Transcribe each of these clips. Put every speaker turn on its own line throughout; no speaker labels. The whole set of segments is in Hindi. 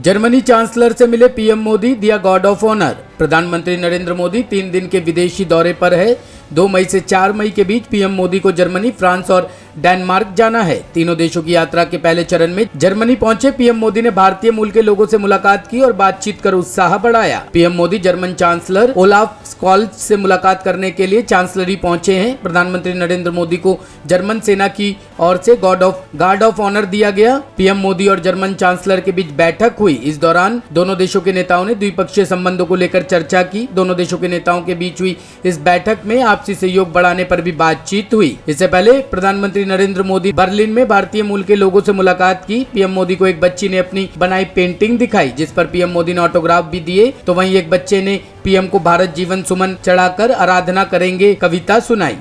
जर्मनी चांसलर से मिले पीएम मोदी, दिया गार्ड ऑफ ऑनर। प्रधानमंत्री नरेंद्र मोदी 3 दिन के विदेशी दौरे पर है। 2 मई से 4 मई के बीच पीएम मोदी को जर्मनी, फ्रांस और डेनमार्क जाना है। तीनों देशों की यात्रा के पहले चरण में जर्मनी पहुंचे पीएम मोदी ने भारतीय मूल के लोगों से मुलाकात की और बातचीत कर उत्साह बढ़ाया। PM Modi German chancellor Olaf Scholz से मुलाकात करने के लिए चांसलरी पहुंचे हैं। प्रधानमंत्री नरेंद्र मोदी को जर्मन सेना की ओर से गार्ड ऑफ ऑनर दिया गया। पीएम मोदी और जर्मन चांसलर के बीच बैठक हुई। इस दौरान दोनों देशों के नेताओं ने द्विपक्षीय संबंधों को लेकर चर्चा की। दोनों देशों के नेताओं के बीच हुई इस बैठक में आपसी सहयोग बढ़ाने पर भी बातचीत हुई। इससे पहले प्रधानमंत्री नरेंद्र मोदी बर्लिन में भारतीय मूल के लोगों से मुलाकात की। पीएम मोदी को एक बच्ची ने अपनी बनाई पेंटिंग दिखाई, जिस पर पीएम मोदी ने ऑटोग्राफ भी दिए, तो वहीं एक बच्चे ने पीएम को भारत जीवन सुमन चढ़ाकर आराधना करेंगे कविता सुनाई।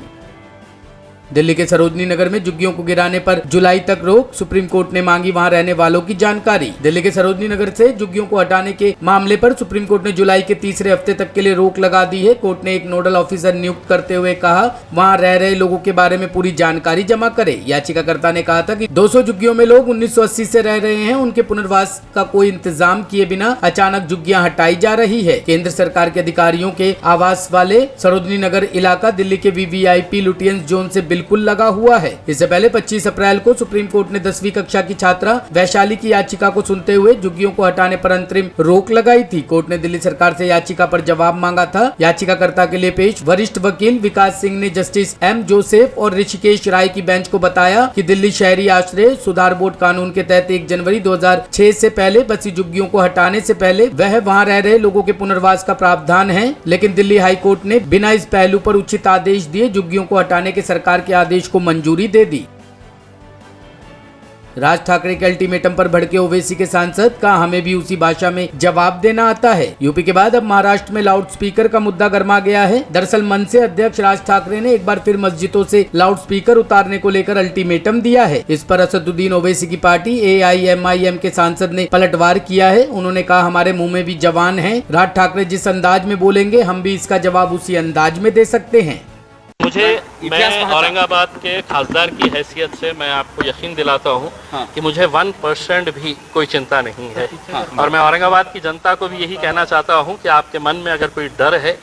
दिल्ली के सरोजनी नगर में झुग्गियों को गिराने पर जुलाई तक रोक, सुप्रीम कोर्ट ने मांगी वहां रहने वालों की जानकारी। दिल्ली के सरोजनी नगर से झुग्गियों को हटाने के मामले पर सुप्रीम कोर्ट ने जुलाई के तीसरे हफ्ते तक के लिए रोक लगा दी है। कोर्ट ने एक नोडल ऑफिसर नियुक्त करते हुए कहा वहां रह रहे लोगों के बारे में पूरी जानकारी जमा करे। याचिकाकर्ता ने कहा था कि 200 झुग्गियों में लोग 1980 से रह रहे हैं, उनके पुनर्वास का कोई इंतजाम किए बिना अचानक झुग्गियां हटाई जा रही है। केंद्र सरकार के अधिकारियों के आवास वाले सरोजनी नगर इलाका दिल्ली के वीवीआईपी लुटियंस जोन से बिल्कुल लगा हुआ है। इससे पहले 25 अप्रैल को सुप्रीम कोर्ट ने 10वीं कक्षा की छात्रा वैशाली की याचिका को सुनते हुए झुग्गियों को हटाने पर अंतरिम रोक लगाई थी। कोर्ट ने दिल्ली सरकार से याचिका पर जवाब मांगा था। याचिकाकर्ता के लिए पेश वरिष्ठ वकील विकास सिंह ने जस्टिस एम जोसेफ और ऋषिकेश राय की बेंच को बताया कि दिल्ली शहरी आश्रय सुधार बोर्ड कानून के तहत 1 जनवरी 2006 से पहले बसी झुग्गियों को हटाने से पहले वह वहां रह रहे लोगों के पुनर्वास का प्रावधान है, लेकिन दिल्ली हाई कोर्ट ने बिना इस पहलू पर उचित आदेश दिए झुग्गियों को हटाने के सरकार के आदेश को मंजूरी दे दी। राज ठाकरे के अल्टीमेटम पर भड़के ओवैसी के सांसद का हमें भी उसी भाषा में जवाब देना आता है। यूपी के बाद अब महाराष्ट्र में लाउड स्पीकर का मुद्दा गर्मा गया है। दरअसल मनसे अध्यक्ष राज ठाकरे ने एक बार फिर मस्जिदों से लाउड स्पीकर उतारने को लेकर अल्टीमेटम दिया है। इस पर असदुद्दीन ओवैसी की पार्टी AIMIM के सांसद ने पलटवार किया है। उन्होंने कहा हमारे मुंह में भी जवान है, राज ठाकरे जिस अंदाज में बोलेंगे हम भी इसका जवाब उसी अंदाज में दे सकते हैं।
मैं औरंगाबाद के खासदार की हैसियत से मैं आपको यकीन दिलाता हूँ कि मुझे 1% भी कोई चिंता नहीं है। और मैं औरंगाबाद की जनता को भी यही कहना चाहता हूँ कि आपके मन में अगर कोई डर है,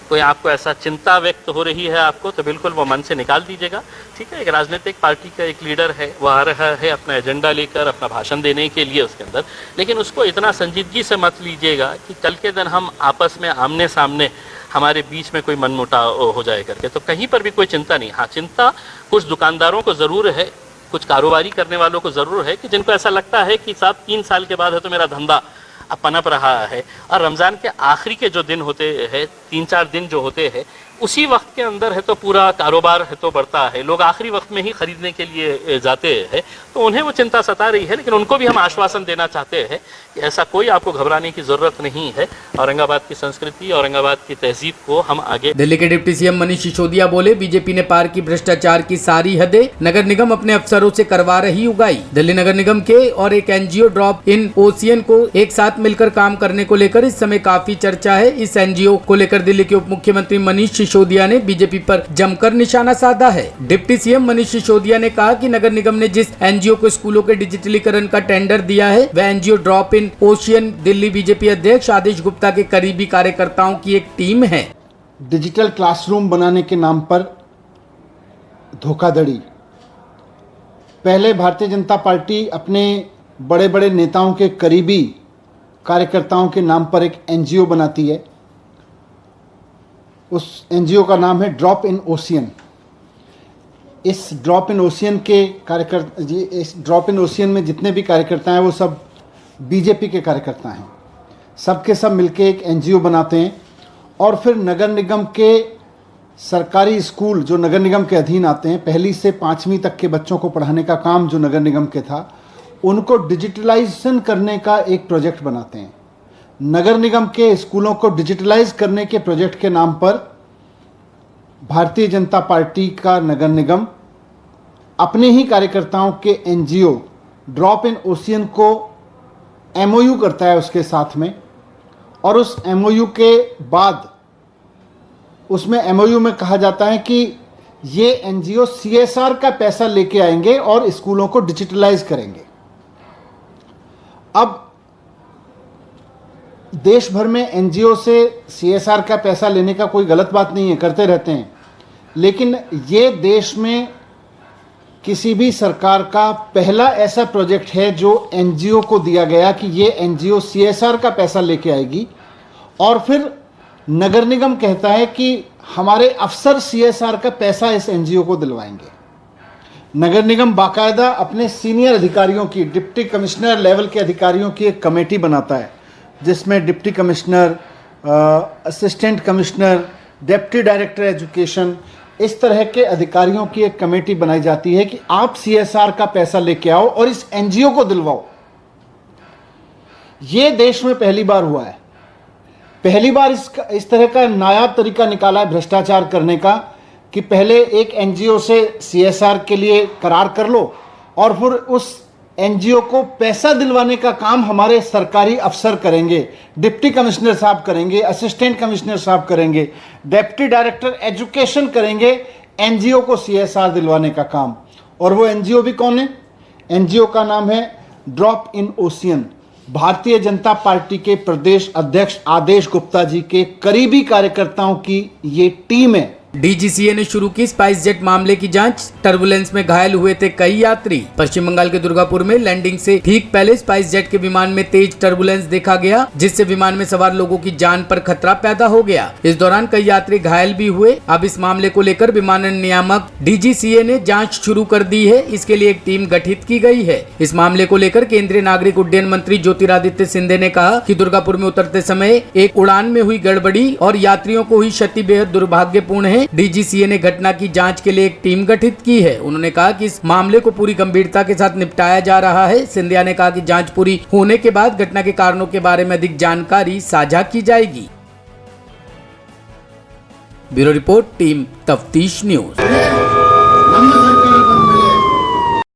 कोई आपको ऐसा चिंता व्यक्त हो रही है आपको, तो बिल्कुल वो मन से निकाल दीजिएगा। ठीक है, एक राजनीतिक पार्टी का एक लीडर है, वो आ रहा है अपना एजेंडा लेकर, अपना भाषण देने के लिए उसके अंदर, लेकिन उसको इतना संजीदगी से मत लीजिएगा कि कल के दिन हम आपस में आमने सामने हमारे बीच में कोई मनमुटाव हो जाए करके। तो कहीं पर भी कोई चिंता नहीं। हाँ, चिंता कुछ दुकानदारों को ज़रूर है, कुछ कारोबारी करने वालों को ज़रूर है कि जिनको ऐसा लगता है कि साहब 3 साल के बाद है तो मेरा धंधा अब पनप रहा है। और रमज़ान के आखिरी के जो दिन होते हैं, 3-4 दिन जो होते हैं, उसी वक्त के अंदर है तो पूरा कारोबार है तो बढ़ता है, लोग आखिरी वक्त में ही खरीदने के लिए जाते हैं, तो उन्हें वो चिंता सता रही है। लेकिन उनको भी हम आश्वासन देना चाहते हैं कि ऐसा कोई आपको घबराने की जरूरत नहीं है। औरंगाबाद की संस्कृति, औरंगाबाद की तहजीब को हम आगे।
दिल्ली के डिप्टी सीएम मनीष सिसोदिया बोले बीजेपी ने पार की भ्रष्टाचार की सारी हदें, नगर निगम अपने अफसरों से करवा रही उगाई। दिल्ली नगर निगम के और एक NGO ड्रॉप इन ओशियन को एक साथ मिलकर काम करने को लेकर इस समय काफी चर्चा है। इस NGO को लेकर दिल्ली के उप मुख्यमंत्री मनीष सिसोदिया ने बीजेपी पर जमकर निशाना साधा है। डिप्टी सीएम मनीष सिसोदिया ने कहा कि नगर निगम ने जिस NGO को स्कूलों के डिजिटलीकरण का टेंडर दिया है, वह NGO drop in ocean Delhi BJP अध्यक्ष आदेश गुप्ता के करीबी कार्यकर्ताओं की एक टीम है।
डिजिटल क्लासरूम बनाने के नाम पर धोखाधड़ी। पहले भारतीय जनता पार्टी अपने बड़े बड़े नेताओं के करीबी कार्यकर्ताओं के नाम पर एक NGO बनाती है। उस NGO का नाम है ड्रॉप इन ओशियन। इस ड्रॉप इन ओशियन के कार्यकर्ता इस ड्रॉप इन ओशियन में जितने भी कार्यकर्ता हैं वो सब बीजेपी के कार्यकर्ता हैं। सब के सब मिलके एक NGO बनाते हैं और फिर नगर निगम के सरकारी स्कूल जो नगर निगम के अधीन आते हैं, 1ली से 5वीं तक के बच्चों को पढ़ाने का काम जो नगर निगम के था, उनको डिजिटलाइजेशन करने का एक प्रोजेक्ट बनाते हैं। नगर निगम के स्कूलों को डिजिटलाइज करने के प्रोजेक्ट के नाम पर भारतीय जनता पार्टी का नगर निगम अपने ही कार्यकर्ताओं के NGO ड्रॉप इन ओशियन को MOU करता है उसके साथ में, और उस MOU के बाद उसमें MOU में कहा जाता है कि ये NGO CSR का पैसा लेके आएंगे और स्कूलों को डिजिटलाइज करेंगे। अब देश भर में एनजीओ से सीएसआर का पैसा लेने का कोई गलत बात नहीं है, करते रहते हैं, लेकिन ये देश में किसी भी सरकार का पहला ऐसा प्रोजेक्ट है जो एनजीओ को दिया गया कि ये एनजीओ सीएसआर का पैसा लेके आएगी और फिर नगर निगम कहता है कि हमारे अफसर सीएसआर का पैसा इस एनजीओ को दिलवाएंगे। नगर निगम बाकायदा अपने सीनियर अधिकारियों की, डिप्टी कमिश्नर लेवल के अधिकारियों की एक कमेटी बनाता है जिसमें deputy commissioner, assistant commissioner, deputy director education, इस तरह के अधिकारियों की एक कमेटी बनाई जाती है कि आप सीएसआर का पैसा लेके आओ और इस एनजीओ को दिलवाओ। ये देश में पहली बार हुआ है। पहली बार इस तरह का नायाब तरीका निकाला है भ्रष्टाचार करने का कि पहले एक एनजीओ से सीएसआर के लिए करार कर लो और फिर उस एनजीओ को पैसा दिलवाने का काम हमारे सरकारी अफसर करेंगे, डिप्टी कमिश्नर साहब करेंगे, असिस्टेंट कमिश्नर साहब करेंगे, डिप्टी डायरेक्टर एजुकेशन करेंगे एनजीओ को सीएसआर दिलवाने का काम। और वो एनजीओ भी कौन है? एनजीओ का नाम है drop in ocean. Bharatiya Janata party के प्रदेश अध्यक्ष आदेश गुप्ता जी के करीबी कार्यकर्ताओं की ये टीम है।
डीजीसीए ने शुरू की स्पाइस जेट मामले की जांच। टर्बुलेंस में घायल हुए थे कई यात्री। पश्चिम बंगाल के दुर्गापुर में लैंडिंग से ठीक पहले स्पाइस जेट के विमान में तेज टर्बुलेंस देखा गया, जिससे विमान में सवार लोगों की जान पर खतरा पैदा हो गया। इस दौरान कई यात्री घायल भी हुए। अब इस मामले को लेकर विमानन नियामक डीजीसीए ने जाँच शुरू कर दी है। इसके लिए एक टीम गठित की गई है। इस मामले को लेकर केंद्रीय नागरिक उड्डयन मंत्री ज्योतिरादित्य सिंधिया ने कहा कि दुर्गापुर में उतरते समय एक उड़ान में हुई गड़बड़ी और यात्रियों को हुई क्षति बेहद दुर्भाग्यपूर्ण है। डीजीसीए ने घटना की जांच के लिए एक टीम गठित की है। उन्होंने कहा कि इस मामले को पूरी गंभीरता के साथ निपटाया जा रहा है। सिंधिया ने कहा कि जांच पूरी होने के बाद घटना के कारणों के बारे में अधिक जानकारी साझा की जाएगी। ब्यूरो रिपोर्ट, टीम तफ्तीश न्यूज।